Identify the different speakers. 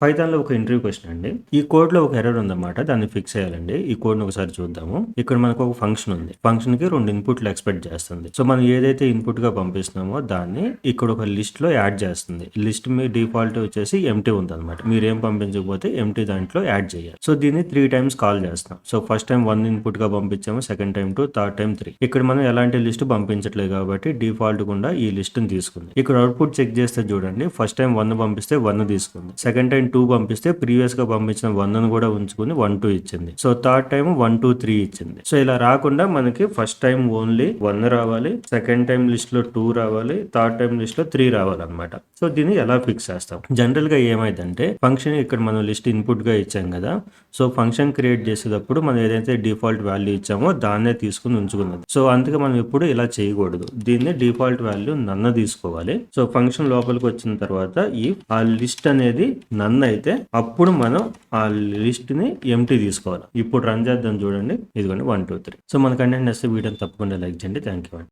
Speaker 1: పైథాన్‌లో ఒక interview question అండి. ఈ కోడ్‌లో ఒక ఎర్రర్ ఉందన్నమాట. దాన్ని ఫిక్స్ చేయాలండి. ఈ కోడ్‌ని ఒకసారి చూద్దాము. ఇక్కడ మనకు ఒక ఫంక్షన్ ఉంది. ఫంక్షన్‌కి 2 ఇన్‌పుట్‌లు ఎక్స్‌పెక్ట్ చేస్తుంది. సో, మనం ఏదైతే ఇన్‌పుట్‌గా పంపిస్తున్నామో దాన్ని ఇక్కడ ఒక లిస్ట్‌లో యాడ్ చేస్తుంది. లిస్ట్ మీ డిఫాల్ట్ వచ్చేసి ఎంప్టీ ఉందన్నమాట. మీరేం పంపించకపోతే ఎంప్టీ దాంట్లో యాడ్ చేయాలి. సో, దీన్ని 3 టైమ్స్ కాల్ చేస్తాం. సో, ఫస్ట్ టైమ్ 1 ఇన్‌పుట్‌గా పంపించాము. Second time 2, third time 3. ఇక్కడ మనం ఎలాంటి లిస్ట్ పంపించట్లేదు కాబట్టి డిఫాల్ట్ గుండా ఈ లిస్ట్‌ని తీసుకుంది. ఇక్కడ అవుట్‌పుట్ చెక్ చేస్తే చూడండి. ఫస్ట్ టైమ్ 1 పంపిస్తే 1 తీసుకుంది. సెకండ్ టైం 2 పంపిస్తే ప్రీవియస్ గా పంపించిన 1 ను కూడా ఉంచుకుని 1 2 ఇచ్చింది. సో థర్డ్ టైం 1 2 3 ఇచ్చింది. సో ఇలా రాకుండా మనకి ఫస్ట్ టైం ఓన్లీ 1 రావాలి, సెకండ్ టైం లిస్ట్ లో 2 రావాలి, థర్డ్ టైం లిస్ట్ లో 3 రావాలన్నమాట. సో దీన్ని ఎలా ఫిక్స్ చేస్తాం? జనరల్ గా ఏమైందంటే ఫంక్షన్ ఇక్కడ మనం లిస్ట్ ఇన్పుట్ గా ఇచ్చాం కదా. సో ఫంక్షన్ క్రియేట్ చేసేటప్పుడు మనం ఏదైతే డిఫాల్ట్ వాల్యూ ఇచ్చామో దాన్నే తీసుకుని ఉంచుకున్నది. సో అందుకే మనం ఎప్పుడు ఇలా చేయకూడదు. దీన్ని డిఫాల్ట్ వాల్యూ నన్ను తీసుకోవాలి. సో ఫంక్షన్ లోపలికి వచ్చిన తర్వాత ఈ ఆ లిస్ట్ అనేది నన్ను అయితే అప్పుడు మనం ఆ లిస్ట్ ని ఎంటీ తీసుకోవాలి. ఇప్పుడు రన్ చేద్దాం చూడండి. ఇదిగోండి 1 2 3. సో మన కంటెంట్ నచ్చితే వీడియోని తప్పకుండా లైక్ చేయండి. Thank you.